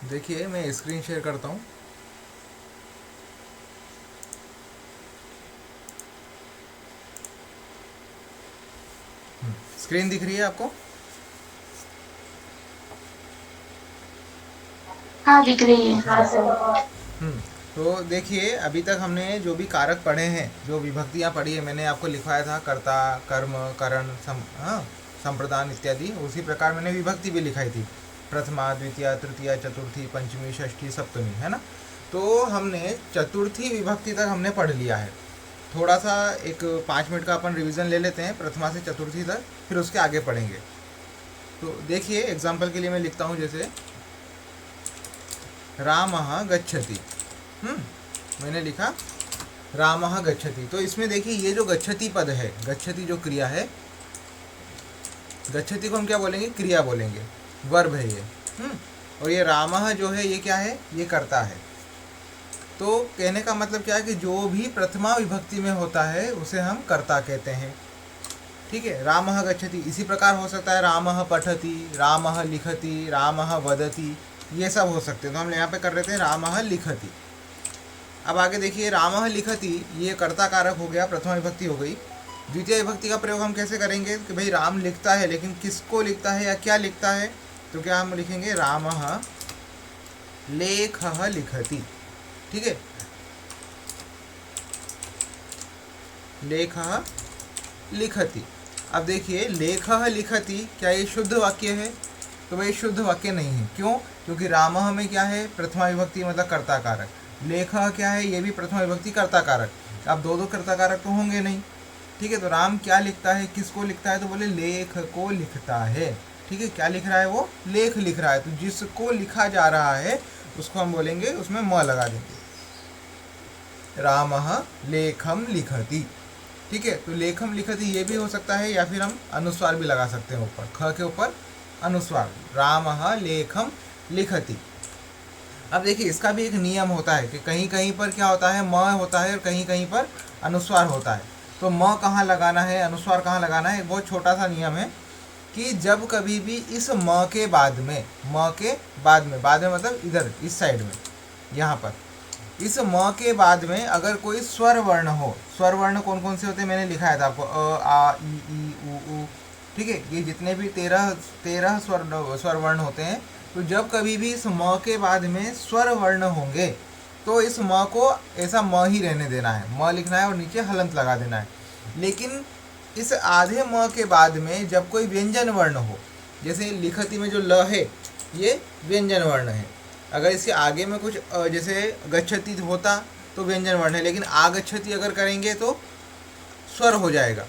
देखिए मैं screen share करता हूँ। स्क्रीन दिख रही है आपको? हाँ, दिख रही है। हाँ सर। हम्म तो देखिए अभी तक हमने जो भी कारक पढ़े हैं, जो विभक्तियाँ पढ़ी है, मैंने आपको लिखवाया था कर्ता, कर्म, करण, संप्रदान इत्यादि। उसी प्रकार मैंने विभक्ति भी लिखाई थी, प्रथमा, द्वितीय, तृतीय, चतुर्थी, पंचमी, षष्ठी, सप्तमी, है ना। तो हमने चतुर्थी विभक्ति तक हमने पढ़ लिया है। थोड़ा सा एक 5 मिनट का अपन रिवीजन ले लेते हैं प्रथमा से चतुर्थी तक, फिर उसके आगे पढ़ेंगे। तो देखिए एग्जाम्पल के लिए मैं लिखता हूँ, जैसे रामः गच्छति। मैंने लिखा रामः गच्छति। तो इसमें देखिए ये जो गच्छति पद है, गच्छति जो क्रिया है, गच्छति को हम क्या बोलेंगे? क्रिया बोलेंगे, वर्ब है ये। और ये रामः जो है ये क्या है? ये कर्ता है। तो कहने का मतलब क्या है कि जो भी प्रथमा विभक्ति में होता है उसे हम कर्ता कहते हैं। ठीक है, रामः गच्छति। इसी प्रकार हो सकता है रामः पठति, रामः लिखति, रामः वदति, ये सब हो सकते हैं। तो हम यहाँ पे कर रहे थे रामः लिखति। अब आगे देखिए, रामः लिखति ये कर्ता कारक हो गया, प्रथमा विभक्ति हो गई। द्वितीय विभक्ति का प्रयोग हम कैसे करेंगे कि भाई राम लिखता है, लेकिन किसको लिखता है या क्या लिखता है? तो क्या हम लिखेंगे? रामः लेखः लिखति। ठीक है, लेखः लिखति। अब देखिए लेखः लिखति, क्या ये शुद्ध वाक्य है? तो भाई शुद्ध वाक्य नहीं है। क्यों? क्योंकि रामः में क्या है? प्रथमा विभक्ति मतलब कर्ता कारक। लेखः क्या है? ये भी प्रथमा विभक्ति कर्ता कारक। अब दो दो कर्ता कारक तो होंगे नहीं। ठीक है, तो राम क्या लिखता है, किसको लिखता है? तो बोले लेख को लिखता है। ठीक है, क्या लिख रहा है वो? लेख लिख रहा है। तो जिसको लिखा जा रहा है उसको हम बोलेंगे, उसमें म लगा देंगे, रामः लेखम लिखति। ठीक है, तो लेखम लिखति ये भी हो सकता है, या फिर हम अनुस्वार भी लगा सकते हैं ऊपर, ख के ऊपर अनुस्वार, रामः लेखम लिखति। अब देखिए इसका भी एक नियम होता है कि कहीं कहीं पर क्या होता है? म होता है और कहीं कहीं पर अनुस्वार होता है। तो म कहाँ लगाना है, अनुस्वार कहाँ लगाना है? एक बहुत छोटा सा नियम है कि जब कभी भी इस म के बाद में, म के बाद में मतलब इधर इस साइड में, यहाँ पर इस म के बाद में अगर कोई स्वर वर्ण हो, स्वर वर्ण कौन कौन से होते हैं मैंने लिखाया था आपको, अ आ ई उ। ठीक है, ये जितने भी 13 स्वर वर्ण होते हैं। तो जब कभी भी इस म के बाद में स्वर वर्ण होंगे तो इस म को ऐसा म ही रहने देना है, म लिखना है और नीचे हलंत लगा देना है। लेकिन इस आधे म के बाद में जब कोई व्यंजन वर्ण हो, जैसे लिखति में जो ल है ये व्यंजन वर्ण है। अगर इसके आगे में कुछ जैसे गच्छति होता तो व्यंजन वर्ण है, लेकिन आगच्छति अगर करेंगे तो स्वर हो जाएगा।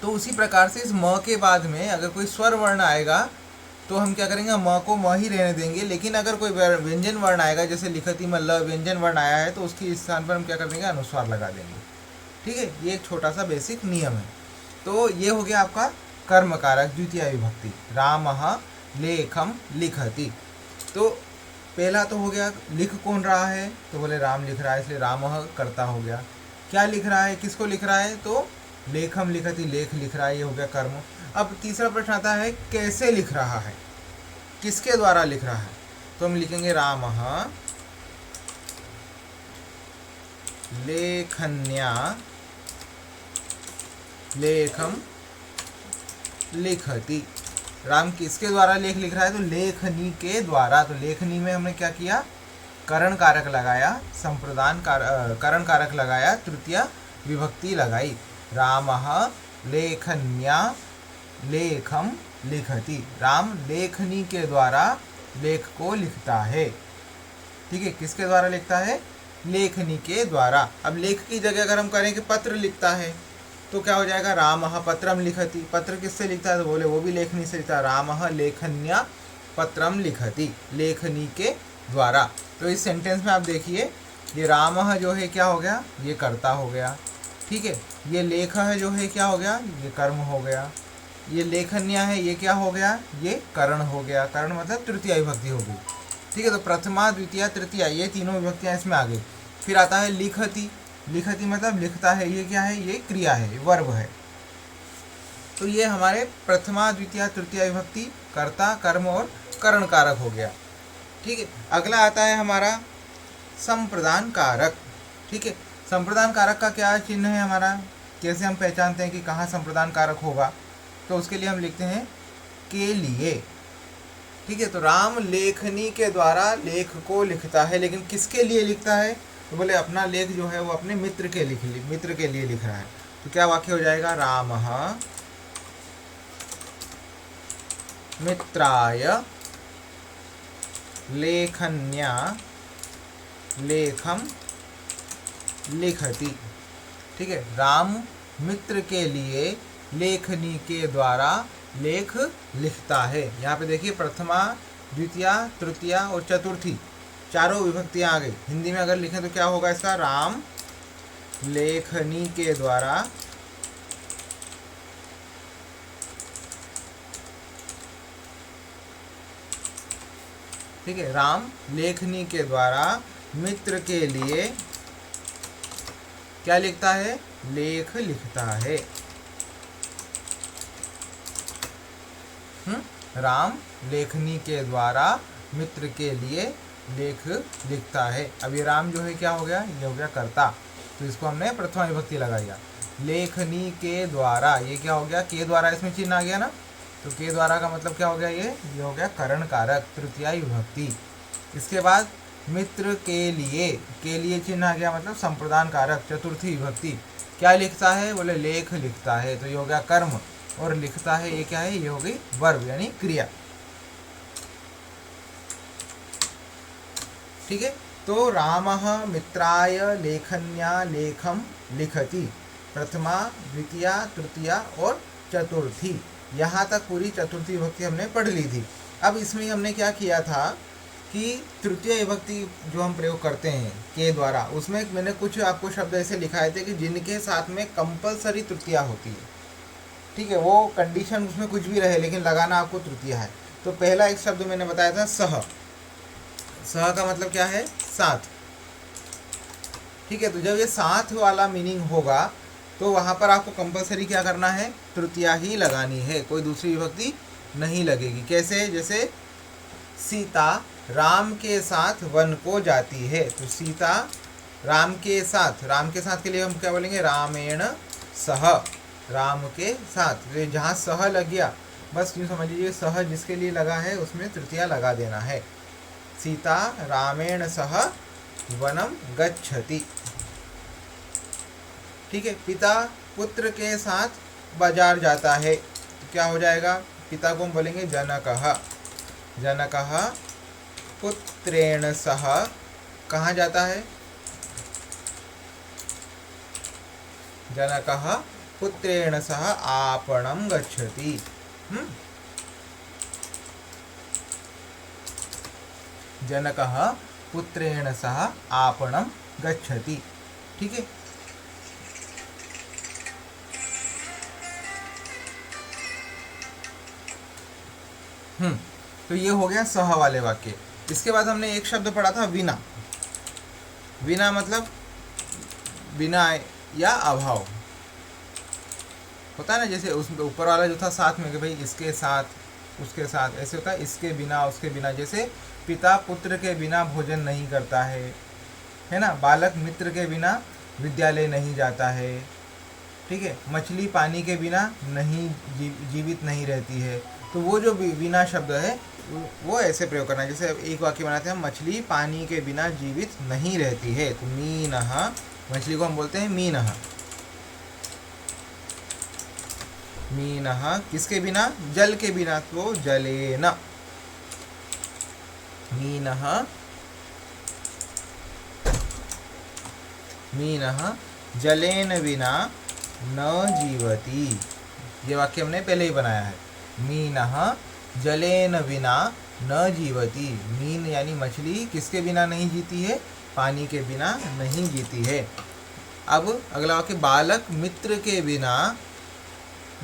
तो उसी प्रकार से इस म के बाद में अगर कोई स्वर वर्ण आएगा तो हम क्या करेंगे? म को म ही रहने देंगे। लेकिन अगर कोई व्यंजन वर्ण आएगा, जैसे लिखति में ल व्यंजन वर्ण आया है, तो उसके स्थान पर हम क्या कर देंगे? अनुस्वार लगा देंगे। ठीक है, ये एक छोटा सा बेसिक नियम है। तो ये हो गया आपका कर्म कारक द्वितीय विभक्ति, रामः लेखम लिखति। तो पहला तो हो गया, लिख कौन रहा है? तो बोले राम लिख रहा है, इसलिए रामः कर्ता हो गया। क्या लिख रहा है, किसको लिख रहा है? तो लेखम लिखति, लेख लिख रहा है, ये हो गया कर्म। अब तीसरा प्रश्न आता है कैसे लिख रहा है, किसके द्वारा लिख रहा है? तो हम लिखेंगे रामः लेखन्या लेखम लिखति। राम किसके द्वारा लेख लिख रहा है? तो लेखनी के द्वारा। तो लेखनी में हमने क्या किया? करण कारक लगाया, करण कारक लगाया, तृतीय विभक्ति लगाई। रामः लेखन्या लेखम लिखति। राम लेखनी के द्वारा लेख को लिखता है। ठीक है, किसके द्वारा लिखता है? लेखनी के द्वारा। अब लेख की जगह अगर हम करें कि पत्र लिखता है तो क्या हो जाएगा? रामः पत्रम लिखति। पत्र किससे लिखता है? तो बोले वो भी लेखनी से लिखता है, रामः लेखन्या पत्रम लिखति, लेखनी के द्वारा। तो इस सेंटेंस में आप देखिए ये रामः जो है क्या हो गया? ये कर्ता हो गया। ठीक है, ये लेखः जो है क्या हो गया? ये कर्म हो गया। ये लेखन्या है, ये क्या हो गया? ये करण हो गया। करण मतलब तृतीय विभक्ति हो गई। ठीक है, तो प्रथमा द्वितीय तृतीया ये तीनों विभक्तियाँ इसमें आ गई। फिर आता है लिखति। लिखति मतलब लिखता है, ये क्या है? ये क्रिया है, वर्ब है। तो ये हमारे प्रथमा द्वितीय तृतीय विभक्ति कर्ता, कर्म और करण कारक हो गया। ठीक है, अगला आता है हमारा संप्रदान कारक। ठीक है, संप्रदान कारक का क्या चिन्ह है हमारा, कैसे हम पहचानते हैं कि कहाँ संप्रदान कारक होगा, तो उसके लिए हम लिखते हैं के लिए। ठीक है, तो राम लेखनी के द्वारा लेख को लिखता है, लेकिन किसके लिए लिखता है, तो बोले अपना लेख जो है वो अपने मित्र के लिए लिख रहा है। तो क्या वाक्य हो जाएगा, रामः मित्राय लेखन्या लेखम लिखति। ठीक है, राम मित्र के लिए लेखनी के द्वारा लेख लिखता है। यहाँ पे देखिए प्रथमा, द्वितीया, तृतीया और चतुर्थी चारों विभक्तियाँ आ गई। हिंदी में अगर लिखें तो क्या होगा इसका, राम लेखनी के द्वारा ठीक है, राम लेखनी के द्वारा मित्र के लिए क्या लिखता है, लेख लिखता है। राम लेखनी के द्वारा मित्र के लिए लेख लिखता है। अब ये राम जो है क्या हो गया, ये हो गया कर्ता, तो इसको हमने प्रथमा विभक्ति लगाई। लेखनी के द्वारा, ये क्या हो गया, के द्वारा इसमें चिन्ह आ गया ना, तो के द्वारा का मतलब क्या हो गया, ये हो गया करण कारक, तृतीया विभक्ति। इसके बाद मित्र के लिए चिन्ह आ गया, मतलब संप्रदान कारक, चतुर्थी विभक्ति। क्या लिखता है, बोले लेख लिखता है, तो ये हो गया कर्म, और लिखता है ये क्या है, ये हो गई वर्ब यानी क्रिया। ठीक है, तो रामः मित्राय लेखन्या लेखम लिखति, प्रथमा, द्वितीया, तृतीया और चतुर्थी, यहाँ तक पूरी चतुर्थी विभक्ति हमने पढ़ ली थी। अब इसमें हमने क्या किया था कि तृतीय विभक्ति जो हम प्रयोग करते हैं के द्वारा, उसमें मैंने कुछ आपको शब्द ऐसे लिखाए थे कि जिनके साथ में कंपलसरी तृतीया होती है। ठीक है, वो कंडीशन उसमें कुछ भी रहे लेकिन लगाना आपको तृतीया है। तो पहला एक शब्द मैंने बताया था सह, सह का मतलब क्या है, साथ। ठीक है, तो जब ये साथ वाला मीनिंग होगा तो वहाँ पर आपको कंपलसरी क्या करना है, तृतीया ही लगानी है, कोई दूसरी विभक्ति नहीं लगेगी। कैसे, जैसे सीता राम के साथ वन को जाती है, तो सीता राम के साथ के लिए हम क्या बोलेंगे, रामेण सह, राम के साथ। जहाँ सह लग गया बस यूँ समझ लीजिए, सह जिसके लिए लगा है उसमें तृतीया लगा देना है। सीता रामेण सह वनम गच्छति। ठीक है, पिता पुत्र के साथ बाजार जाता है, तो क्या हो जाएगा, पिता को हम बोलेंगे जनकः, जनकः पुत्रेण सह कहाँ जाता है, जनकः पुत्रेण सह आपणं गच्छति। जनकः पुत्रेण सह आपणं गच्छति। ठीक है, तो ये हो गया सह वाले वाक्य। इसके बाद हमने एक शब्द पढ़ा था विना। विना मतलब बिना या अभाव होता है ना, जैसे उस ऊपर वाला जो था साथ में कि भाई इसके साथ उसके साथ ऐसे होता है, इसके बिना उसके बिना। जैसे पिता पुत्र के बिना भोजन नहीं करता है ना, बालक मित्र के बिना विद्यालय नहीं जाता है। ठीक है, मछली पानी के बिना नहीं जीवित नहीं रहती है। तो वो जो बिना शब्द है वो ऐसे प्रयोग करना है। जैसे एक वाक्य बनाते हैं, मछली पानी के बिना जीवित नहीं रहती है, तो मीनः, मछली को हम बोलते हैं मीनः। मीनः किसके बिना, जल के बिना, तो जलेन। मीनः, मीनः जलेन बिना न जीवति। ये वाक्य हमने पहले ही बनाया है। मीनः जलेन बिना न जीवति। मीन यानी मछली किसके बिना नहीं जीती है, पानी के बिना नहीं जीती है। अब अगला वाक्य, बालक मित्र के बिना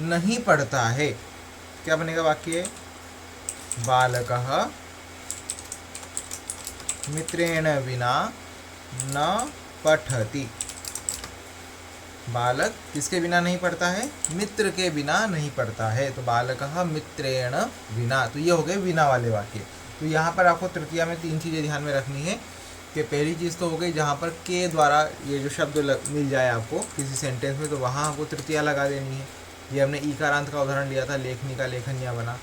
नहीं पढ़ता है। क्या बनेगा वाक्य, बालकः मित्रेण बिना न पठति। बालक किसके बिना नहीं पढ़ता है, मित्र के बिना नहीं पढ़ता है, तो बालकः मित्रेण बिना। तो ये हो गए बिना वाले वाक्य। तो यहाँ पर आपको तृतीया में 3 चीज़ें ध्यान में रखनी है कि पहली चीज़ तो हो गई जहाँ पर के द्वारा ये जो शब्द मिल जाए आपको किसी सेंटेंस में, तो वहाँ आपको तृतीया लगा देनी है। ये हमने ईकारांत का उदाहरण लिया था, लेखनी का लेखनिया बना,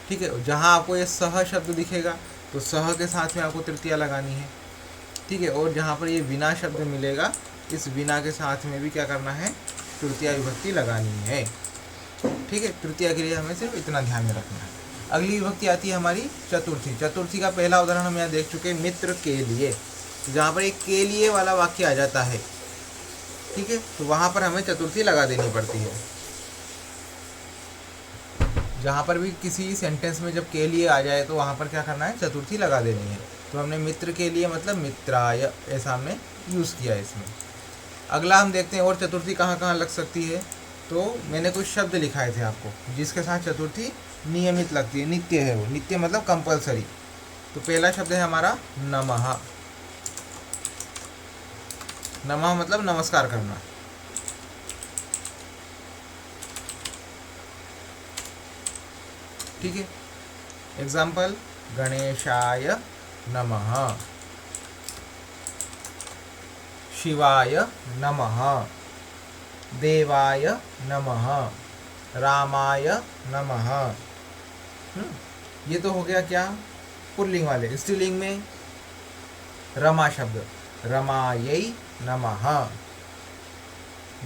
ठीक है। जहाँ आपको ये सह शब्द दिखेगा तो सह के साथ में आपको तृतीया लगानी है, ठीक है। और जहाँ पर ये विना शब्द मिलेगा, इस विना के साथ में भी क्या करना है, तृतीया विभक्ति लगानी है, ठीक है। तृतीया के लिए हमें सिर्फ इतना ध्यान में रखना है। अगली विभक्ति आती है हमारी चतुर्थी। चतुर्थी का पहला उदाहरण हम यहाँ देख चुके हैं, मित्र के लिए। जहाँ पर एक के लिए वाला वाक्य आ जाता है, ठीक है, तो वहाँ पर हमें चतुर्थी लगा देनी पड़ती है। जहाँ पर भी किसी सेंटेंस में जब के लिए आ जाए तो वहाँ पर क्या करना है, चतुर्थी लगा देनी है। तो हमने मित्र के लिए मतलब मित्राय ऐसा हमने यूज़ किया है इसमें। अगला हम देखते हैं और चतुर्थी कहाँ कहाँ लग सकती है। तो मैंने कुछ शब्द लिखाए थे आपको जिसके साथ चतुर्थी नियमित लगती है, नित्य है वो, नित्य मतलब कंपलसरी। तो पहला शब्द है हमारा नमः। नमः मतलब नमस्कार करना, ठीक है। एग्जाम्पल, गणेशाय नमः, शिवाय नमः, देवाय नमः, रामाय नमः। ये तो हो गया क्या, पुल्लिंग वाले। स्त्रीलिंग में रमा शब्द, रमायै नमः।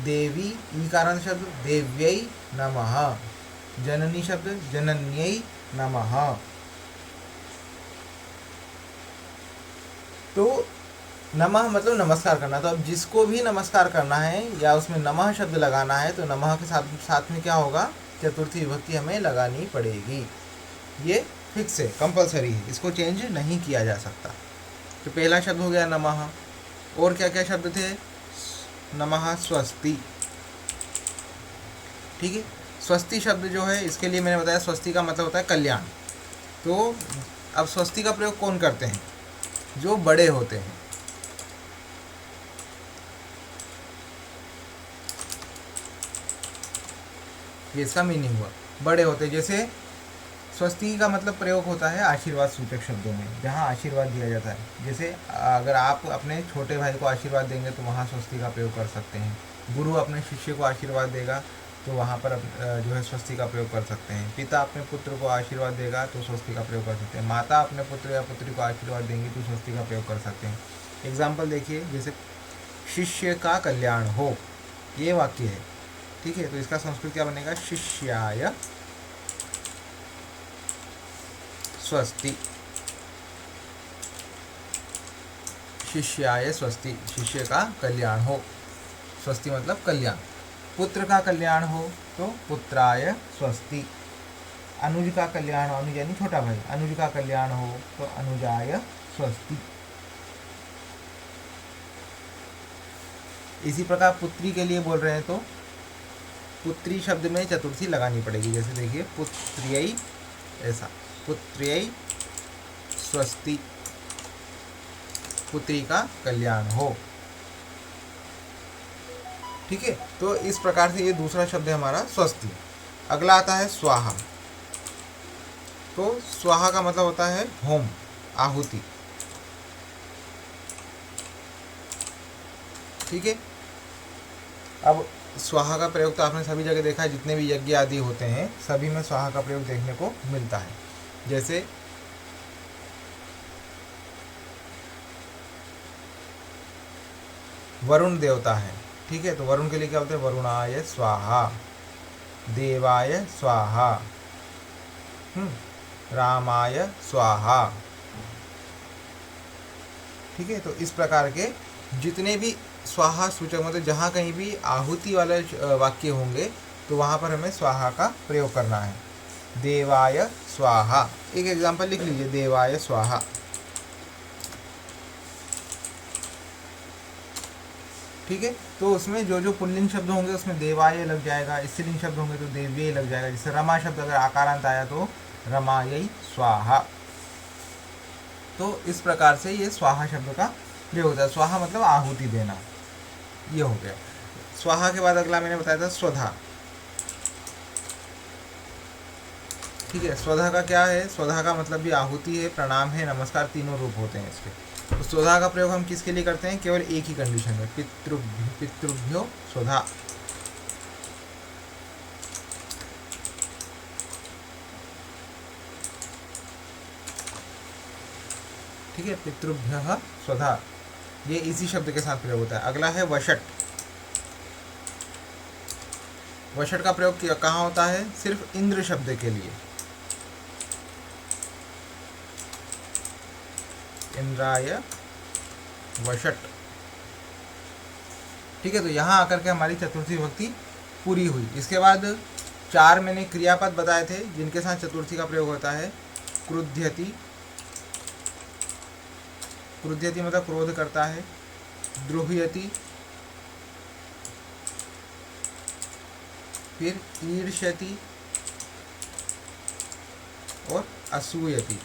देवी ईकारांत शब्द, देव्यै नमः। जननी शब्द, जनन्यै नमः। तो नमः मतलब नमस्कार करना। तो अब जिसको भी नमस्कार करना है या उसमें नमः शब्द लगाना है तो नमः के साथ में क्या होगा, चतुर्थी विभक्ति हमें लगानी पड़ेगी। ये फिक्स है, कंपलसरी है, इसको चेंज नहीं किया जा सकता। तो पहला शब्द हो गया नमः। और क्या क्या शब्द थे, नमः स्वस्ति, ठीक है। स्वस्ति शब्द जो है इसके लिए मैंने बताया स्वस्ति का मतलब होता है कल्याण। तो अब स्वस्ति का प्रयोग कौन करते हैं, जो बड़े होते हैं। ये इसका मीनिंग हुआ, बड़े होते। जैसे स्वस्ति का मतलब प्रयोग होता है आशीर्वाद सूचक शब्दों में, जहाँ आशीर्वाद दिया जाता है। जैसे अगर आप अपने छोटे भाई को आशीर्वाद देंगे तो वहाँ स्वस्ति का प्रयोग कर सकते हैं। गुरु अपने शिष्य को आशीर्वाद देगा तो वहाँ पर जो है स्वस्ति का प्रयोग कर सकते हैं। पिता अपने पुत्र को आशीर्वाद देगा तो स्वस्ति का प्रयोग कर सकते हैं। माता अपने पुत्र या पुत्री को आशीर्वाद देंगी तो स्वस्ति का प्रयोग कर सकते हैं। एग्जाम्पल देखिए, जैसे शिष्य का कल्याण हो, ये वाक्य है, ठीक है। तो इसका संस्कृत क्या बनेगा, शिष्याय स्वस्ति। शिष्याय स्वस्ति, शिष्य का कल्याण हो, स्वस्ति मतलब कल्याण। पुत्र का कल्याण हो तो पुत्राय स्वस्ति। अनुज का कल्याण हो, अनुज यानी छोटा भाई, अनुज का कल्याण हो तो अनुजाय स्वस्ति। इसी प्रकार पुत्री के लिए बोल रहे हैं तो पुत्री शब्द में चतुर्थी लगानी पड़ेगी। जैसे देखिए, पुत्र्यै, ऐसा, पुत्र्यै स्वस्ति, पुत्री का कल्याण हो, ठीक है। तो इस प्रकार से ये दूसरा शब्द है हमारा स्वस्ति। अगला आता है स्वाहा। तो स्वाहा का मतलब होता है होम, आहुति, ठीक है। अब स्वाहा का प्रयोग तो आपने सभी जगह देखा है, जितने भी यज्ञ आदि होते हैं सभी में स्वाहा का प्रयोग देखने को मिलता है। जैसे वरुण देवता है, ठीक है, तो वरुण के लिए क्या बोलते हैं, वरुणाय स्वाहा, देवाय स्वाहा, रामाय स्वाहा, ठीक है। तो इस प्रकार के जितने भी स्वाहा सूचक मतलब जहाँ कहीं भी आहुति वाले वाक्य होंगे तो वहाँ पर हमें स्वाहा का प्रयोग करना है। देवाय स्वाहा, एक एग्जांपल लिख लीजिए, देवाय स्वाहा, ठीक है। तो उसमें जो जो पुल्लिंग शब्द होंगे उसमें देवाय लग जाएगा, स्त्रीलिंग शब्द होंगे तो देव्यै लग जाएगा। जैसे रमा शब्द अगर आकारांत आया तो रमायै स्वाहा। तो इस प्रकार से ये स्वाहा शब्द का प्रयोग होता है। स्वाहा मतलब आहुति देना, ये हो गया। स्वाहा के बाद अगला मैंने बताया था स्वधा। ठीक है। स्वधा का क्या है? स्वधा का मतलब भी आहुति है, प्रणाम है, नमस्कार, तीनों रूप होते हैं इसके। तो स्वधा का प्रयोग हम किसके लिए करते हैं? केवल एक ही कंडीशन में, पितृभ्यो स्वधा। ठीक है, पितृभ्यः स्वधा, ये इसी शब्द के साथ प्रयोग होता है। अगला है वषट। वषट का प्रयोग कहाँ होता है? सिर्फ इंद्र शब्द के लिए। इंद्राय वषट। ठीक है, तो यहाँ आकर के हमारी चतुर्थी विभक्ति पूरी हुई। इसके बाद 4 मैंने क्रियापद बताए थे जिनके साथ चतुर्थी का प्रयोग होता है। क्रुध्यति, क्रुध्यति मतलब क्रोध करता है। द्रुह्यति, फिर ईर्ष्यति और असूयति।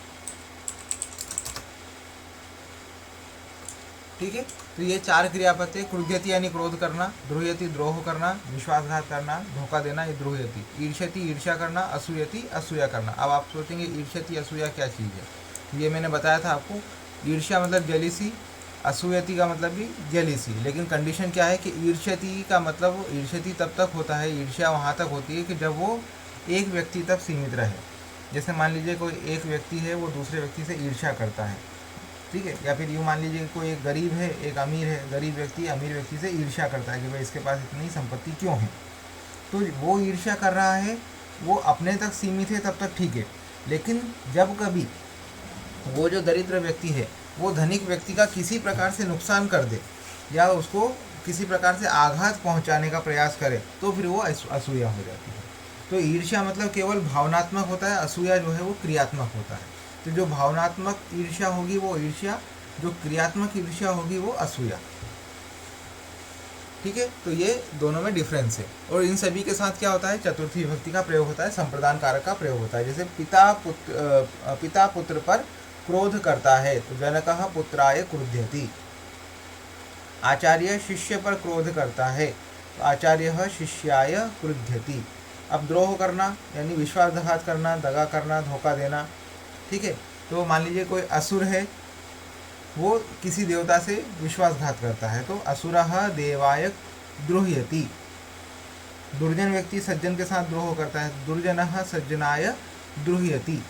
ठीक है, तो ये 4 क्रियापद थे। क्रुध्यति यानी क्रोध करना, द्रोह्यति द्रोह करना, विश्वासघात करना, धोखा देना, ये द्रोह्यति। ईर्ष्यति ईर्ष्या करना, असूयति असूया करना। अब आप सोचेंगे ईर्ष्यति असूया क्या चीज़ है? तो ये मैंने बताया था आपको, ईर्ष्या मतलब जेलिसी, असूयति का मतलब भी जेलिसी। लेकिन कंडीशन क्या है कि ईर्ष्यति का मतलब, ईर्ष्यति तब तक होता है, ईर्ष्या वहाँ तक होती है कि जब वो एक व्यक्ति तक सीमित रहे। जैसे मान लीजिए कोई एक व्यक्ति है, वो दूसरे व्यक्ति से ईर्ष्या करता है, ठीक है। या फिर यूँ मान लीजिए कोई एक गरीब है, एक अमीर है, गरीब व्यक्ति अमीर व्यक्ति से ईर्ष्या करता है कि भाई इसके पास इतनी संपत्ति क्यों है। तो वो ईर्ष्या कर रहा है, वो अपने तक सीमित है, तब तक ठीक है। लेकिन जब कभी वो जो दरिद्र व्यक्ति है वो धनिक व्यक्ति का किसी प्रकार से नुकसान कर दे या उसको किसी प्रकार से आघात पहुंचाने का प्रयास करे, तो फिर वो असूया हो जाती है। तो ईर्ष्या मतलब केवल भावनात्मक होता है, असूया जो है वो क्रियात्मक होता है। तो जो भावनात्मक ईर्ष्या होगी वो ईर्ष्या, जो क्रियात्मक ईर्ष्या होगी वो असूया। ठीक है, तो ये दोनों में डिफरेंस है। और इन सभी के साथ क्या होता है? चतुर्थी विभक्ति का प्रयोग होता है, संप्रदान कारक का प्रयोग होता है। जैसे पिता पुत्र पर क्रोध करता है तो जनकः पुत्राय क्रुध्यति। आचार्य शिष्य पर क्रोध करता है तो आचार्यः शिष्याय क्रुध्यति। अब द्रोह करना यानी विश्वासघात करना, दगा करना, धोखा देना। ठीक है, तो मान लीजिए कोई असुर है, वो किसी देवता से विश्वासघात करता है तो असुरः देवाय द्रोह्यति। दुर्जन व्यक्ति सज्जन के साथ द्रोह करता है, दुर्जनः सज्जनाय द्रोह्यति।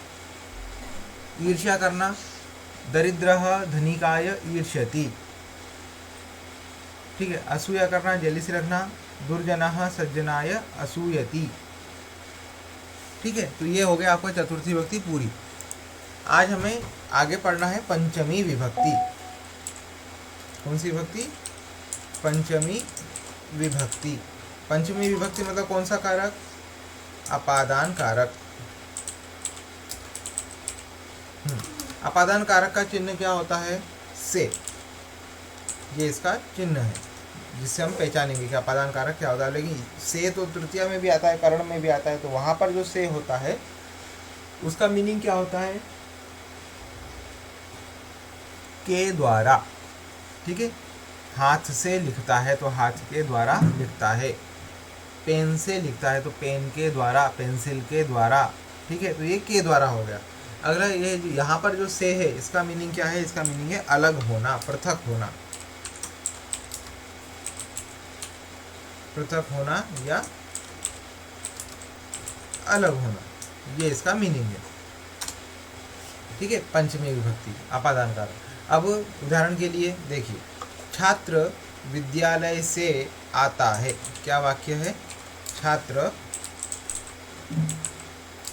ईर्ष्या करना, दरिद्रः धनिकाय ईर्ष्यति। ठीक है, असूया करना, जेलिसी रखना, दुर्जनः सज्जनाय असूयति। ठीक है, तो ये हो गया आपका चतुर्थी विभक्ति पूरी। आज हमें आगे पढ़ना है पंचमी विभक्ति। कौन सी विभक्ति? पंचमी विभक्ति। पंचमी विभक्ति मतलब कौन सा कारक? अपादान कारक। अपादान कारक का चिन्ह क्या होता है? से। ये इसका चिन्ह है जिससे हम पहचानेंगे कि अपादान कारक क्या होता है। लेकिन से तो तृतीया में भी आता है, करण में भी आता है, तो वहां पर जो से होता है उसका मीनिंग क्या होता है? के द्वारा। ठीक है, हाथ से लिखता है तो हाथ के द्वारा लिखता है, पेन से लिखता है तो पेन के द्वारा, पेंसिल के द्वारा। ठीक है, तो ये के द्वारा हो गया। अगला ये यहाँ पर जो से है इसका मीनिंग क्या है? इसका मीनिंग है अलग होना, पृथक होना, पृथक होना या अलग होना, ये इसका मीनिंग है। ठीक है, पंचमी विभक्ति अपादान कारक। अब उदाहरण के लिए देखिए, छात्र विद्यालय से आता है। क्या वाक्य है? छात्र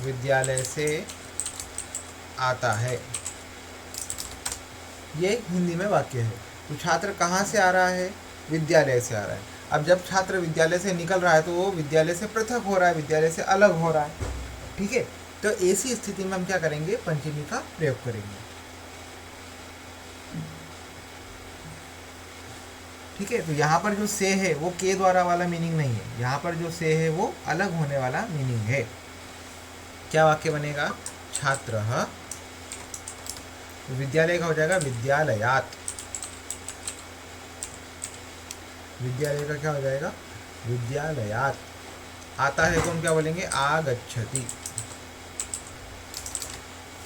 विद्यालय से आता है, ये हिंदी में वाक्य है। तो छात्र कहाँ से आ रहा है? विद्यालय से आ रहा है। अब जब छात्र विद्यालय से निकल रहा है तो वो विद्यालय से पृथक हो रहा है, विद्यालय से अलग हो रहा है। ठीक है, तो ऐसी स्थिति में हम क्या करेंगे? पंचमी का प्रयोग करेंगे। ठीक है, तो यहाँ पर जो से है वो के द्वारा वाला मीनिंग नहीं है, यहाँ पर जो से है वो अलग होने वाला मीनिंग है। क्या वाक्य बनेगा? छात्रः, विद्यालय का हो जाएगा विद्यालयात्। विद्यालय का क्या हो जाएगा? विद्यालयात्। आता है तो हम क्या बोलेंगे? आगच्छति।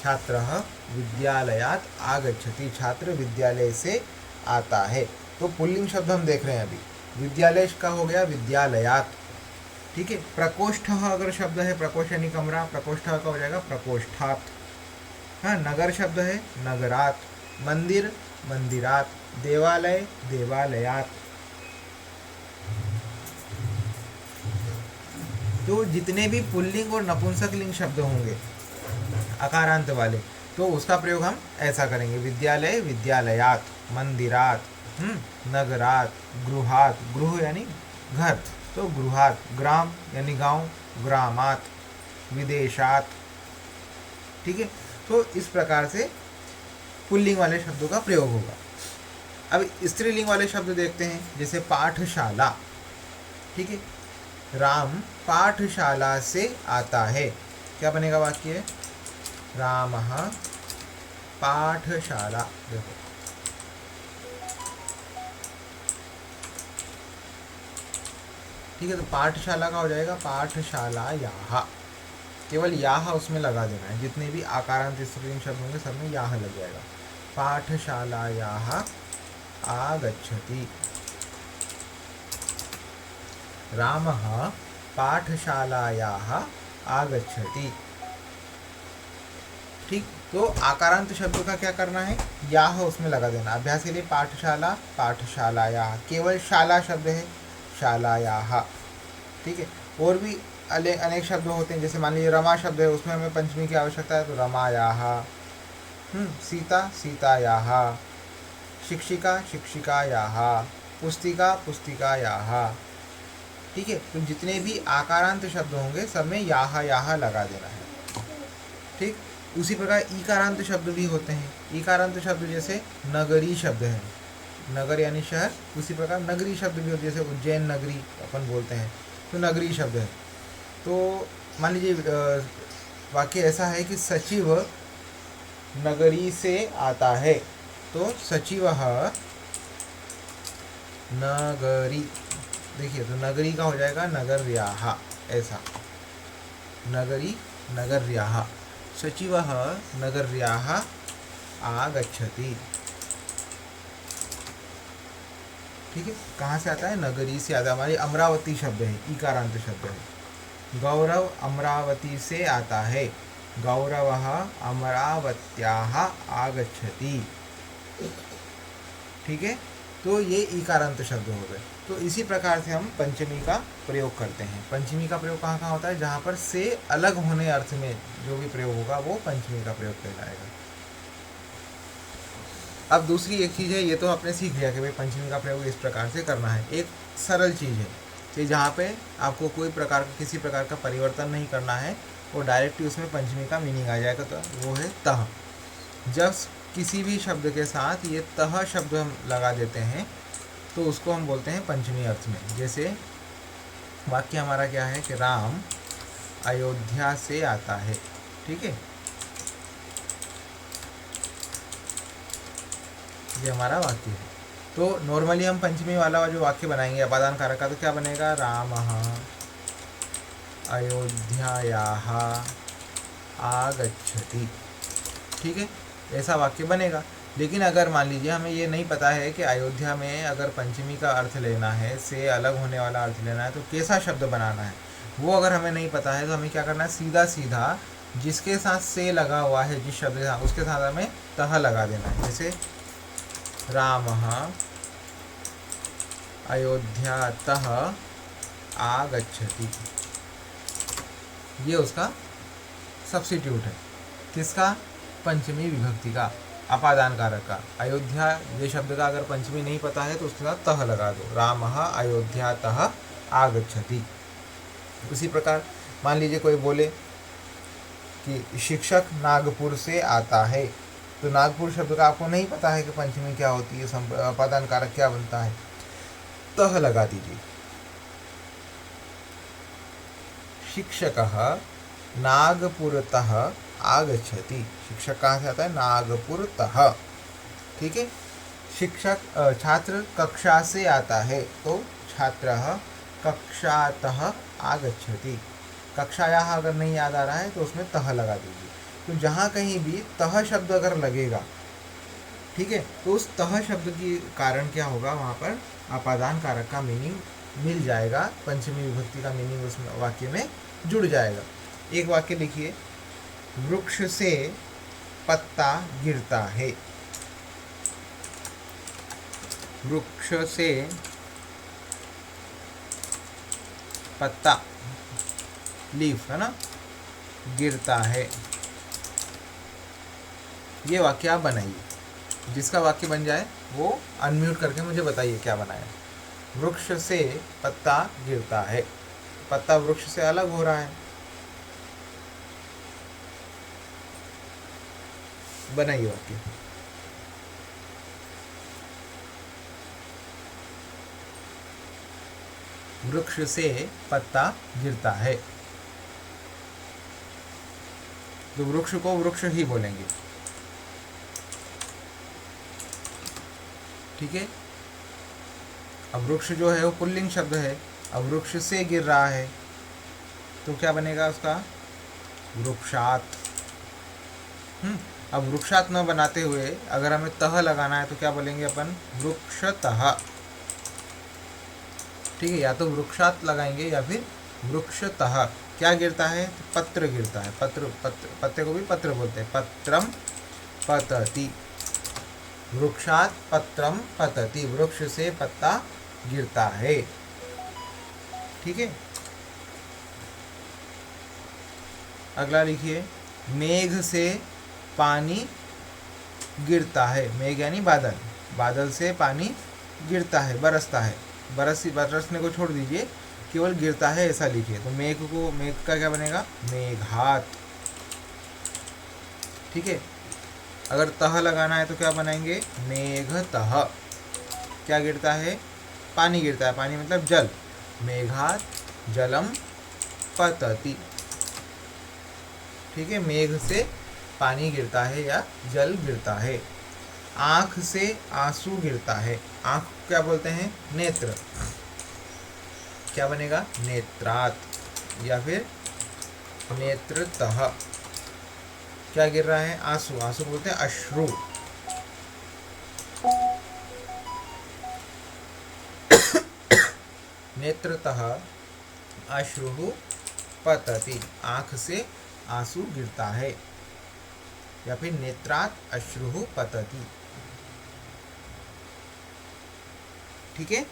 छात्रः विद्यालयात् आगच्छति, छात्र विद्यालय से आता है। तो पुल्लिंग शब्द हम देख रहे हैं अभी। विद्यालय का हो गया विद्यालयात्, ठीक है। प्रकोष्ठ अगर शब्द है, प्रकोष्ठ यानी कमरा, प्रकोष्ठ का हो जाएगा प्रकोष्ठात्। हाँ, नगर शब्द है नगरात्, मंदिर मंदिरात्, देवालय देवालयात्। तो जितने भी पुल्लिंग और नपुंसकलिंग शब्द होंगे अकारांत वाले, तो उसका प्रयोग हम ऐसा करेंगे, विद्यालय विद्यालयात्, मंदिरात्, नगरात्, गृहात्, गृह यानी घर, तो गृहात्, ग्राम यानी गांव, ग्रामात्, विदेशात्, ठीक है। तो इस प्रकार से पुल्लिंग वाले शब्दों का प्रयोग होगा। अब स्त्रीलिंग वाले शब्द देखते हैं, जैसे पाठशाला, ठीक है। राम पाठशाला से आता है, क्या बनेगा वाक्य? रामः पाठशाला, देखो ठीक है। तो पाठशाला का हो जाएगा पाठशालायाः, केवल याह उसमें लगा देना है। जितने भी आकारांत स्त्रीलिंग शब्द होंगे सब में याह लग जाएगा। पाठशालायाः आगच्छति, रामः पाठशालायाः आगच्छति, ठीक। तो आकारांत शब्दों का क्या करना है? याह उसमें लगा देना। अभ्यास के लिए पाठशाला पाठशालायाः, केवल शाला शब्द है शालायाः, ठीक है। और भी अनेक शब्द होते हैं, जैसे मान लीजिए रमा शब्द है, उसमें हमें पंचमी की आवश्यकता है, तो रमायाः। सीता सीतायाः, शिक्षिका शिक्षिकायाः, पुस्तिका पुस्तिकायाः, ठीक है। तो जितने भी आकारांत शब्द होंगे सब में याह याह लगा देना है, ठीक। उसी प्रकार ईकारांत शब्द भी होते हैं। ईकारांत शब्द जैसे नगरी शब्द है, नगर यानी शहर, उसी प्रकार नगरी शब्द भी होते हैं, जैसे उज्जैन नगरी अपन बोलते हैं, तो नगरी शब्द है। तो मान लीजिए वाक्य ऐसा है कि सचिव नगरी से आता है, तो सचिवः नगरी, देखिए तो नगरी का हो जाएगा नगर्याः, ऐसा नगरी नगर्याः, सचिवः नगर्याः आगच्छति, ठीक है। कहाँ से आता है? नगरी से आता है। हमारी अमरावती शब्द है, ईकारांत शब्द है। गौरव अमरावती से आता है, गौरवः अमरावत्याः आगच्छति, ठीक है। तो ये ईकारांत शब्द हो गए। तो इसी प्रकार से हम पंचमी का प्रयोग करते हैं। पंचमी का प्रयोग कहाँ कहाँ होता है? जहाँ पर से अलग होने अर्थ में जो भी प्रयोग होगा वो पंचमी का प्रयोग कहलाएगा। अब दूसरी एक चीज़ है, ये तो आपने सीख लिया कि भाई पंचमी का प्रयोग इस प्रकार से करना है। एक सरल चीज़ है कि जहाँ पे आपको कोई प्रकार का किसी प्रकार का परिवर्तन नहीं करना है और डायरेक्टली उसमें पंचमी का मीनिंग आ जाएगा, तो वो है तह। जब किसी भी शब्द के साथ ये तह शब्द हम लगा देते हैं तो उसको हम बोलते हैं पंचमी अर्थ में। जैसे वाक्य हमारा क्या है कि राम अयोध्या से आता है, ठीक है, ये हमारा वाक्य है। तो नॉर्मली हम पंचमी वाला जो वाक्य बनाएंगे अपादान कारक का, तो क्या बनेगा? रामः अयोध्यायाः आगच्छति, ठीक है, ऐसा वाक्य बनेगा। लेकिन अगर मान लीजिए हमें ये नहीं पता है कि अयोध्या में अगर पंचमी का अर्थ लेना है, से अलग होने वाला अर्थ लेना है, तो कैसा शब्द बनाना है वो अगर हमें नहीं पता है, तो हमें क्या करना है? सीधा सीधा जिसके साथ से लगा हुआ है, जिस शब्द के साथ, उसके साथ हमें तह लगा देना है। जैसे रामः अयोध्यातः आगच्छति, ये उसका सब्स्टिट्यूट है। किसका? पंचमी विभक्ति का, अपादान कारक का। अयोध्या ये शब्द का अगर पंचमी नहीं पता है तो उसके साथ तह लगा दो, रामः अयोध्यातः आगच्छति। उसी प्रकार मान लीजिए कोई बोले कि शिक्षक नागपुर से आता है, तो नागपुर शब्द का आपको नहीं पता है कि पंचमी क्या होती है, अपादान कारक क्या बनता है, तह लगा दीजिए। शिक्षकः नागपुरतः आगच्छति, शिक्षक कहाँ से आता है? नागपुरतः, ठीक है। शिक्षक छात्र कक्षा से आता है, तो छात्रः कक्षातः आगच्छति। कक्षायाः अगर नहीं याद आ रहा है तो उसमें तह लगा दीजिए। तो जहाँ कहीं भी तह शब्द अगर लगेगा, ठीक है, तो उस तह शब्द के कारण क्या होगा, वहाँ पर अपादान कारक का मीनिंग मिल जाएगा, पंचमी विभक्ति का मीनिंग उस वाक्य में जुड़ जाएगा। एक वाक्य लिखिए, वृक्ष से पत्ता गिरता है। वृक्ष से पत्ता, लीफ है ना, गिरता है। ये वाक्य आप बनाइए। जिसका वाक्य बन जाए वो अनम्यूट करके मुझे बताइए क्या बनाया। वृक्ष से पत्ता गिरता है, पत्ता वृक्ष से अलग हो रहा है। बनाइए वाक्य। वृक्ष से पत्ता गिरता है, तो वृक्ष को वृक्ष ही बोलेंगे, ठीक है। अब वृक्ष जो है वो पुल्लिंग शब्द है, अब वृक्ष से गिर रहा है तो क्या बनेगा उसका, वृक्षात। अब वृक्षात न बनाते हुए अगर हमें तह लगाना है तो क्या बोलेंगे अपन, वृक्षतः, ठीक है। या तो वृक्षात लगाएंगे या फिर वृक्षतः। क्या गिरता है, पत्र गिरता है, पत्ते को भी पत्र बोलते हैं, पत्रम पतति, वृक्षात पत्रम पतति, वृक्ष से पत्ता गिरता है, ठीक है। अगला लिखिए, मेघ से पानी गिरता है। मेघ यानी बादल, बादल से पानी गिरता है, बरसता है। बरसने को छोड़ दीजिए, केवल गिरता है ऐसा लिखिए। तो मेघ का क्या बनेगा, मेघात, ठीक है। अगर तह लगाना है तो क्या बनाएंगे, मेघतः। क्या गिरता है, पानी गिरता है, पानी मतलब जल, मेघात जलम पतति, ठीक है। मेघ से पानी गिरता है या जल गिरता है। आँख से आंसू गिरता है, आँख क्या बोलते हैं, नेत्र, क्या बनेगा, नेत्रात या फिर नेत्रतः। क्या गिर रहा है, आंसू, आंसू बोलते हैं अश्रु, नेत्रतः अश्रु पतति, आँख से आंसू गिरता है, या फिर नेत्रात अश्रु पतति, ठीक है।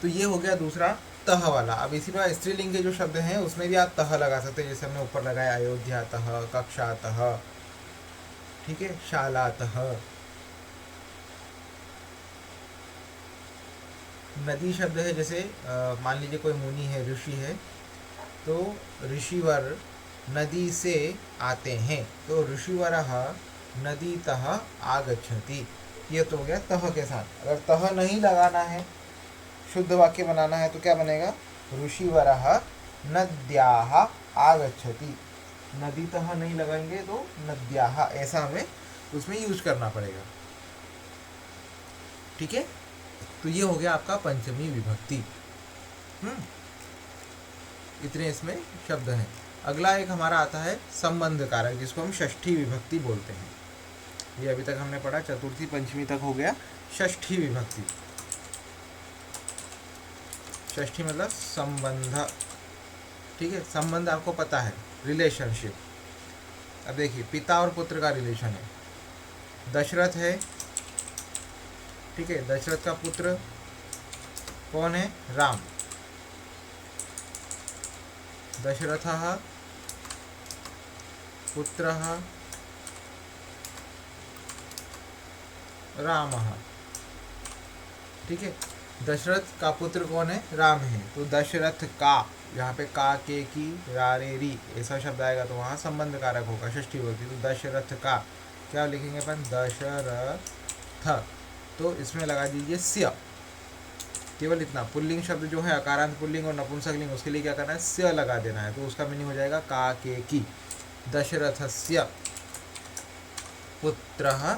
तो ये हो गया दूसरा तह वाला। अब इसी प्रकार स्त्रीलिंग के जो शब्द हैं उसमें भी आप तह लगा सकते हैं, जैसे हमने ऊपर लगाया अयोध्यातः, कक्षातः, ठीक है, शालातः। नदी शब्द है, जैसे मान लीजिए कोई मुनि है, ऋषि है, तो ऋषिवर नदी से आते हैं, तो ऋषिवरः नदीतः आगच्छति। ये तो हो गया तह के साथ। अगर तह नहीं लगाना है, शुद्ध वाक्य बनाना है, तो क्या बनेगा, ऋषिवरः नद्याः आगच्छति। नदीतः नहीं लगाएंगे तो नद्याः, ऐसा हमें उसमें यूज करना पड़ेगा, ठीक है। तो ये हो गया आपका पंचमी विभक्ति। इतने इसमें शब्द हैं। अगला एक हमारा आता है संबंध कारक, जिसको हम षष्ठी विभक्ति बोलते हैं। ये अभी तक हमने पढ़ा, चतुर्थी पंचमी तक हो गया, षष्ठी विभक्ति। षष्ठी मतलब संबंध, ठीक है। संबंध आपको पता है, रिलेशनशिप। अब देखिए, पिता और पुत्र का रिलेशन है। दशरथ है, ठीक है, दशरथ का पुत्र कौन है, राम। दशरथः पुत्रः रामः, ठीक है। दशरथ का पुत्र कौन है, राम है, तो दशरथ का, यहाँ पे का, के, की, रा, रे, री ऐसा शब्द आएगा तो वहाँ संबंध कारक होगा, षष्ठी विभक्ति। तो दशरथ का क्या लिखेंगे अपन, दशरथ, तो इसमें लगा दीजिए स्य। केवल इतना, पुल्लिंग शब्द जो है, अकारांत पुल्लिंग और नपुंसकलिंग, उसके लिए क्या करना है, स्य लगा देना है, तो उसका मीनिंग हो जाएगा का, के, की। दशरथस्य पुत्रः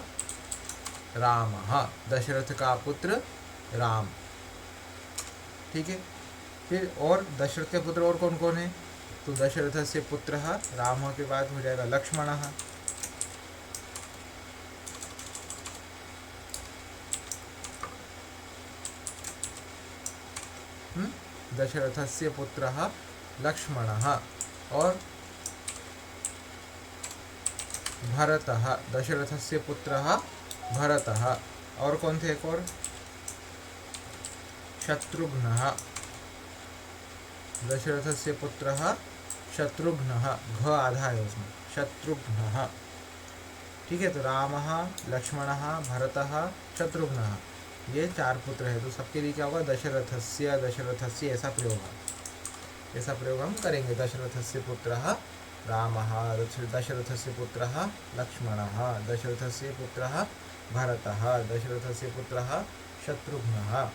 रामः, दशरथ का पुत्र राम, ठीक है। फिर और दशरथ के पुत्र और कौन कौन है, तो दशरथस्य पुत्रः रामः के बाद हो जाएगा लक्ष्मणः। दशरथस्य पुत्रः लक्ष्मणः और भरतः, दशरथस्य पुत्रः भरतः। और कौन थे एक और? शत्रुघ्नः, दशरथस्य पुत्रः शत्रुघ्नः, घ आधा है उसमें, शत्रुघ्नः। ठीक है, तो रामः, लक्ष्मणः, भरतः, शत्रुघ्नः, ये 4 पुत्र है। तो सबके लिए क्या होगा? दशरथस्य, दशरथस्य, ऐसा प्रयोग है, ऐसा प्रयोग हम करेंगे। दशरथस्य पुत्रः रामः, दशरथस्य पुत्रः लक्ष्मणः, दशरथस्य पुत्रः भरतः, दशरथस्य पुत्रः शत्रुघ्नः।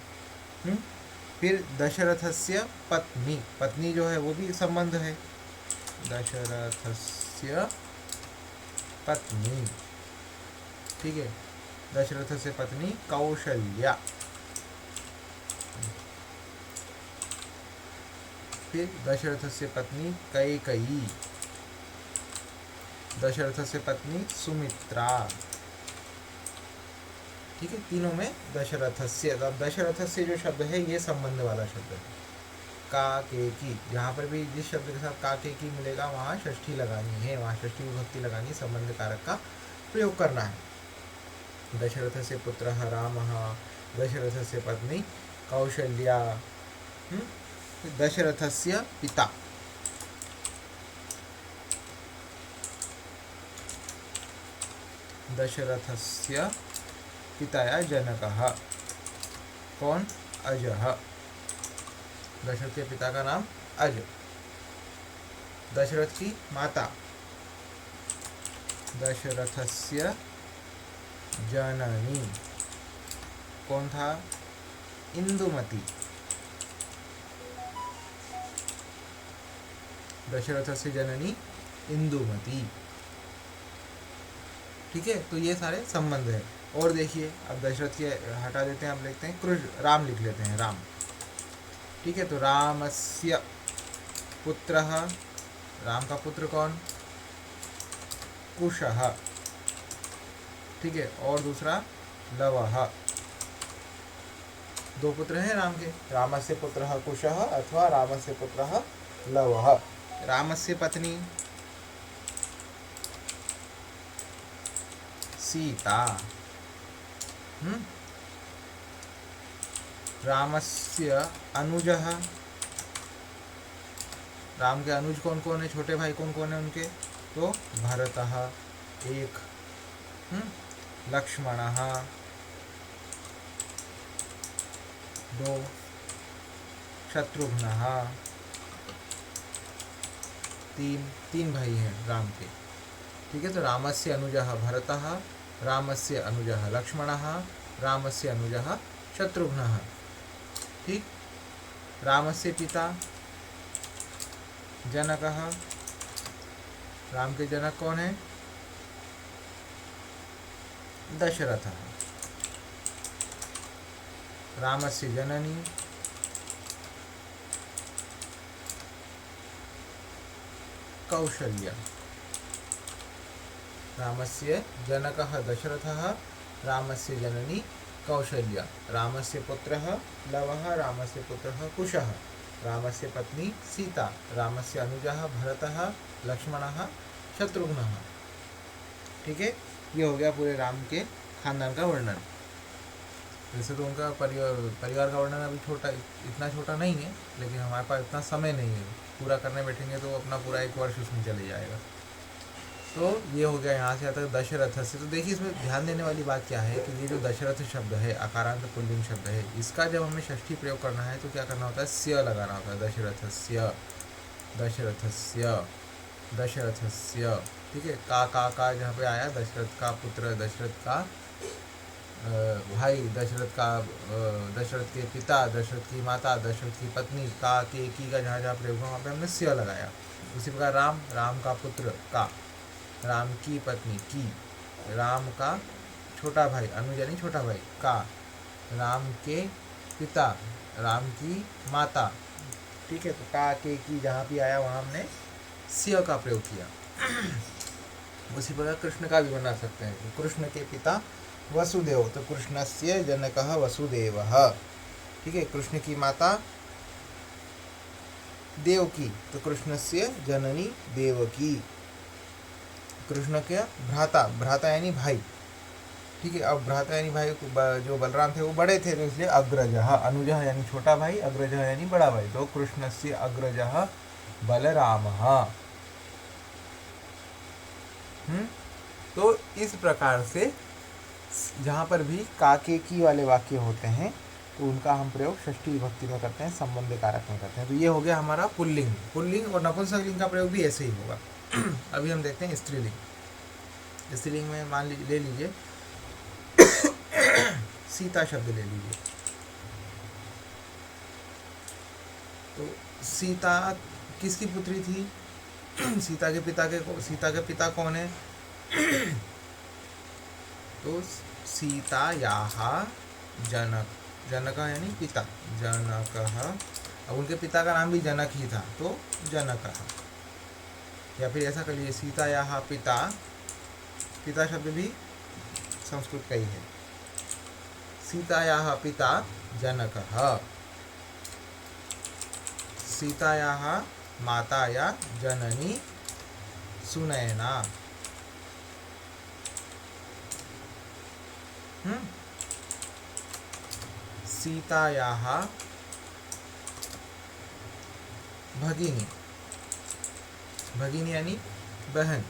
फिर दशरथस्य पत्नी, पत्नी जो है वो भी संबंध है, दशरथस्य पत्नी। ठीक है, दशरथस्य पत्नी कौशल्या। फिर दशरथस्य पत्नी कैकेयी, दशरथस्य पत्नी सुमित्रा। ठीक है, तीनों में दशरथस्य। अब दशरथस्य जो शब्द है ये संबंध वाला शब्द है। का के की, यहाँ पर भी जिस शब्द के साथ का के की मिलेगा वहाँ षष्ठी लगानी है, वहाँ षष्ठी विभक्ति लगानी, संबंध कारक का प्रयोग करना है। दशरथस्य पुत्रः रामः, दशरथस्य पत्नी कौशल्या, दशरथस्य पिता, दशरथस्य पिताया जनकः। कौन? अजः, दशरथ के पिता का नाम अज। दशरथ की माता दशरथस्य जननी, कौन था? इंदुमती। दशरथस्य जननी इंदुमती। ठीक है, तो ये सारे संबंध है। और देखिए, अब दशरथ के हटा देते हैं, अब लिखते हैं कृष्ण, राम लिख लेते हैं, राम। ठीक है, तो रामस्य पुत्रः, राम का पुत्र कौन? कुशः। ठीक है, और दूसरा लवः। 2 पुत्र हैं राम के, रामस्य पुत्रः कुशः अथवा रामस्य पुत्रः लवः। रामस्य पत्नी सीता। रामस्य अनुजः, राम के अनुज कौन कौन है, छोटे भाई कौन कौन है उनके? तो भरतः एक, लक्ष्मणः 2, शत्रुघ्नः 3 भाई हैं राम के। ठीक है, तो रामस्य अनुजः भरतः, रामस्य अनुजः लक्ष्मणः, रामस्य अनुजः शत्रुघ्नः। ठीक, रामस्य पिता जनकः, राम के जनक कौन है? दशरथः। रामस्य जननी कौशल्या। रामस्य जनकः दशरथः, रामस्य जननी कौशल्या। रामस्य पुत्रः लवः, रामस्य पुत्रः कुशः, रामस्य पत्नी सीता, रामस्य अनुजः भरतः, लक्ष्मणः, शत्रुघ्नः। ठीक है, ये हो गया पूरे राम के खानदान का वर्णन। वैसे तो उनका परिवार का वर्णन अभी छोटा, इतना छोटा नहीं है, लेकिन हमारे पास इतना समय नहीं है, पूरा करने बैठेंगे तो अपना पूरा 1 वर्ष उसमें चले जाएगा। तो ये हो गया यहाँ से आता है दशरथ से। तो देखिए, इसमें ध्यान देने वाली बात क्या है कि ये जो दशरथ शब्द है अकारांत पुल्लिंग शब्द है, इसका जब हमें षष्ठी प्रयोग करना है तो क्या करना होता है? स्य लगाना होता है। दशरथस्य, दशरथस्य, दशरथस्य। ठीक है, का जहाँ पे आया, दशरथ का पुत्र, दशरथ का भाई, दशरथ के पिता, दशरथ की माता, दशरथ की पत्नी, का के की का जहाँ जहाँ प्रयोग हुआ वहाँ पे हमने स्य लगाया। उसी प्रकार राम, राम का पुत्र का, राम की पत्नी की, राम का छोटा भाई, अनुज यानी छोटा भाई का, राम के पिता, राम की माता। ठीक है, तो का के की जहाँ भी आया वहाँ हमने स्य का प्रयोग किया। उसी प्रकार कृष्ण का भी बना सकते हैं। कृष्ण के पिता वसुदेव, तो कृष्णस्य जनकः वसुदेवः। ठीक है, कृष्ण की माता देवकी, तो कृष्णस्य जननी देवकी। कृष्ण के भ्राता, भ्राता यानी भाई। ठीक है, अब भ्राता यानी भाई जो बलराम थे वो बड़े थे, तो इसलिए अग्रजः, अनुजः यानी छोटा भाई, अग्रजः यानी बड़ा भाई, तो कृष्णस्य अग्रजः बलरामः। तो इस प्रकार से जहाँ पर भी काके की वाले वाक्य होते हैं तो उनका हम प्रयोग षष्ठी विभक्ति में करते हैं, संबंध कारक में करते हैं। तो ये हो गया हमारा पुल्लिंग। पुल्लिंग और नपुंसकलिंग का प्रयोग भी ऐसे ही होगा। अभी हम देखते हैं स्त्रीलिंग। स्त्रीलिंग में मान लीजिए, ले लीजिए सीता शब्द ले लीजिए। तो सीता किसकी पुत्री थी? सीता के पिता कौन है? तो सीतायाः जनक, जनक यानी पिता, जनकः। अब उनके पिता का नाम भी जनक ही था, तो जनकः। या फिर ऐसा कर लीजिए, सीतायाः पिता, पिता शब्द भी संस्कृत का ही है। सीतायाः पिता जनकः, सीतायाः माता या जननी सुनयना। सीतायाः भगिनी, भगिनी यानी बहन,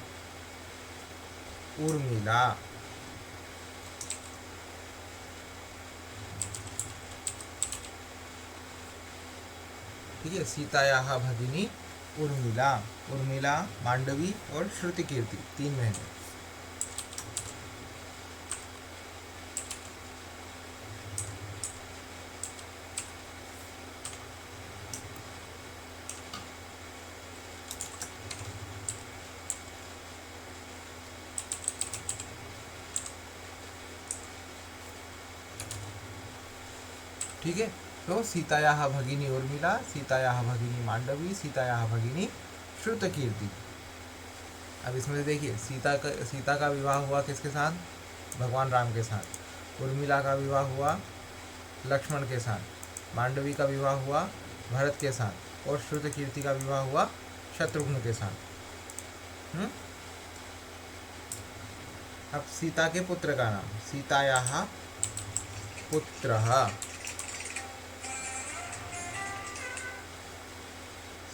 उर्मिला। ठीक है, सीतायाः भगिनी उर्मिला। उर्मिला, मांडवी और श्रुतिकीर्ति, 3 बहनें। ठीक है, तो सीतायाः भगिनी उर्मिला, सीतायाः भगिनी मांडवी, सीतायाः भगिनी श्रुतकीर्ति। अब इसमें से देखिए, सीता का विवाह हुआ किसके साथ? भगवान राम के साथ। उर्मिला का विवाह हुआ लक्ष्मण के साथ। मांडवी का विवाह हुआ भरत के साथ। और श्रुतकीर्ति का विवाह हुआ शत्रुघ्न के साथ। अब सीता के पुत्र का नाम, सीतायाः पुत्रः,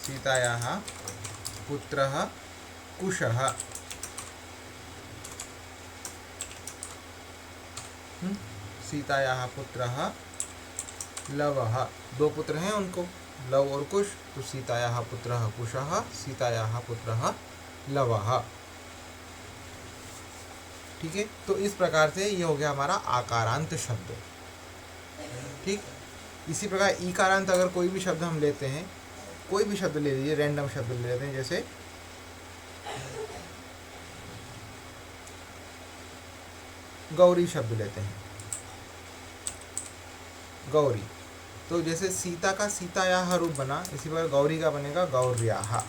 सीतायाः पुत्रः कुशः। सीतायाः पुत्रः लवः, 2 पुत्र हैं उनको, लव और कुश, तो सीतायाः पुत्रः कुशः, सीतायाः पुत्रः लवः। ठीक है, तो इस प्रकार से ये हो गया हमारा आकारांत शब्द। ठीक, इसी प्रकार ईकारांत अगर कोई भी शब्द हम लेते हैं, कोई भी शब्द ले लीजिए, रैंडम शब्द ले लेते हैं, जैसे गौरी शब्द लेते हैं। गौरी, तो जैसे सीता का सीतायाः रूप बना, इसी प्रकार गौरी का बनेगा गौर्याः।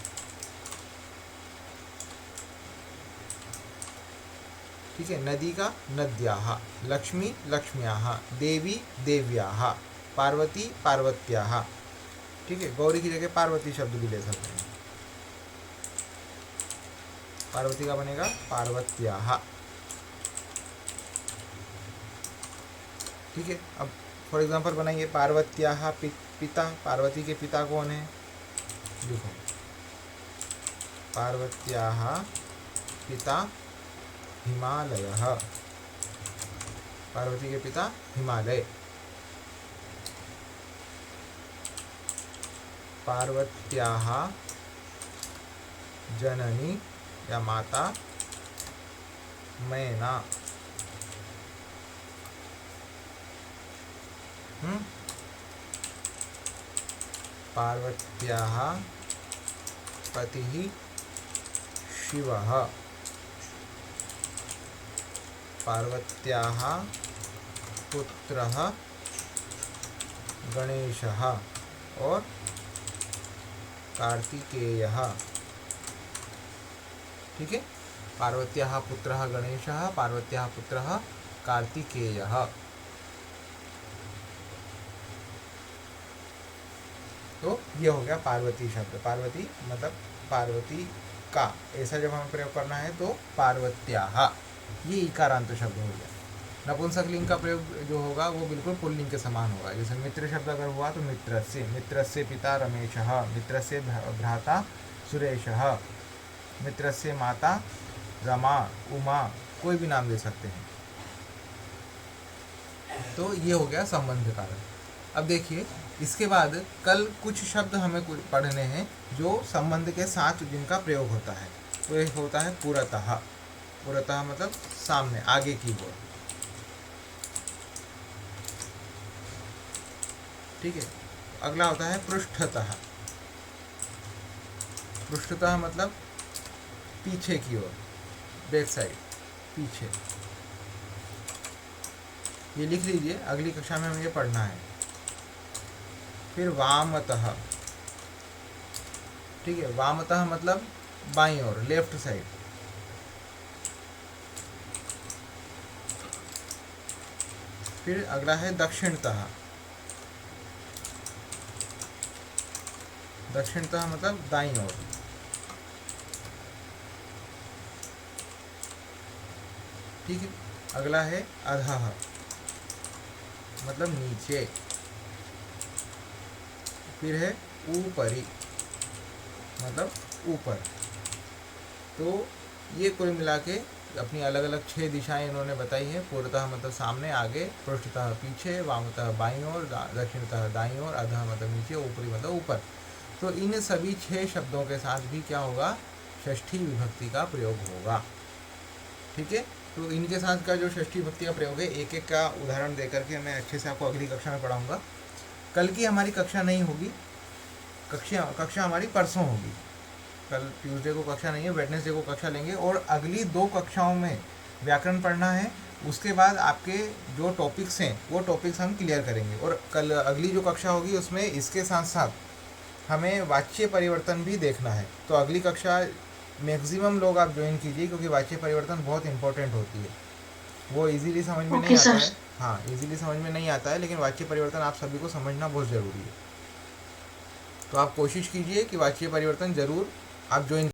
ठीक है, नदी का नद्याः, लक्ष्मी लक्ष्म्याः, देवी देव्याः, पार्वती पार्वत्याः। ठीक है, गौरी की जगह पार्वती शब्द भी ले सकते हैं। पार्वती का बनेगा पार्वत्याः। ठीक है, अब फॉर एग्जांपल बनाइए, पार्वत्याः पिता, पार्वती के पिता कौन है? देखो, पार्वत्याः पिता हिमालयः, पार्वती के पिता हिमालय। पार्वत्याः जननी या माता मैना। पार्वत्याः पतिः शिवः। पार्वत्याः पुत्रः गणेशः और कार्तिकेयः। ठीक है, पार्वत्याः पुत्रः गणेशः, पार्वत्याः पुत्रः कार्तिकेयः। तो ये हो गया पार्वती शब्द। पार्वती मतलब पार्वती का, ऐसा जब हमें प्रयोग करना है तो पार्वत्याः, ये इकारांत शब्द हो गया। नपुंसकलिंग का प्रयोग जो होगा वो बिल्कुल पुल्लिंग के समान होगा। जैसे मित्र शब्द अगर हुआ तो मित्रस्य, मित्रस्य पिता रमेशः, मित्रस्य भ्राता सुरेशः, मित्रस्य माता रमा, उमा, कोई भी नाम दे सकते हैं। तो ये हो गया संबंध कारक। अब देखिए इसके बाद कल कुछ शब्द हमें पढ़ने हैं जो संबंध के साथ जिनका प्रयोग होता है। तो एक होता है पुरतः। पुरतः मतलब सामने, आगे की ओर। ठीक है, अगला होता है पृष्ठतः। पृष्ठतः मतलब पीछे की ओर, बैक साइड, पीछे। ये लिख लीजिए, अगली कक्षा में हमें ये पढ़ना है। फिर वामतः। ठीक है, वामतः मतलब बाईं ओर, लेफ्ट साइड। फिर अगला है दक्षिणतः। दक्षिणतः मतलब दाईं ओर। ठीक है, अगला है अधः मतलब नीचे। फिर है ऊपरी मतलब ऊपर। तो ये कुल मिला के अपनी अलग अलग 6 दिशाएं इन्होंने बताई है। पूर्वतः मतलब सामने आगे, पृष्ठतः पीछे, वामतः बाईं ओर, दक्षिणतः दाईं ओर, अधः मतलब नीचे, ऊपरी मतलब ऊपर। तो इन सभी 6 शब्दों के साथ भी क्या होगा, षष्ठी विभक्ति का प्रयोग होगा। ठीक है, तो इनके साथ का जो षष्ठी विभक्ति का प्रयोग है, एक एक का उदाहरण देकर के मैं अच्छे से आपको अगली कक्षा में पढ़ाऊंगा। कल की हमारी कक्षा नहीं होगी, कक्षा हमारी परसों होगी। कल ट्यूसडे को कक्षा नहीं है, वेडनेसडे को कक्षा लेंगे। और अगली 2 कक्षाओं में व्याकरण पढ़ना है। उसके बाद आपके जो टॉपिक्स हैं वो टॉपिक्स हम क्लियर करेंगे। और कल अगली जो कक्षा होगी उसमें इसके साथ साथ हमें वाच्य परिवर्तन भी देखना है। तो अगली कक्षा मैक्सिमम लोग आप ज्वाइन कीजिए, क्योंकि वाच्य परिवर्तन बहुत इंपॉर्टेंट होती है। वो इजीली समझ में नहीं आता है। हाँ, इजीली समझ में नहीं आता है, लेकिन वाच्य परिवर्तन आप सभी को समझना बहुत ज़रूरी है। तो आप कोशिश कीजिए कि वाच्य परिवर्तन ज़रूर आप ज्वाइन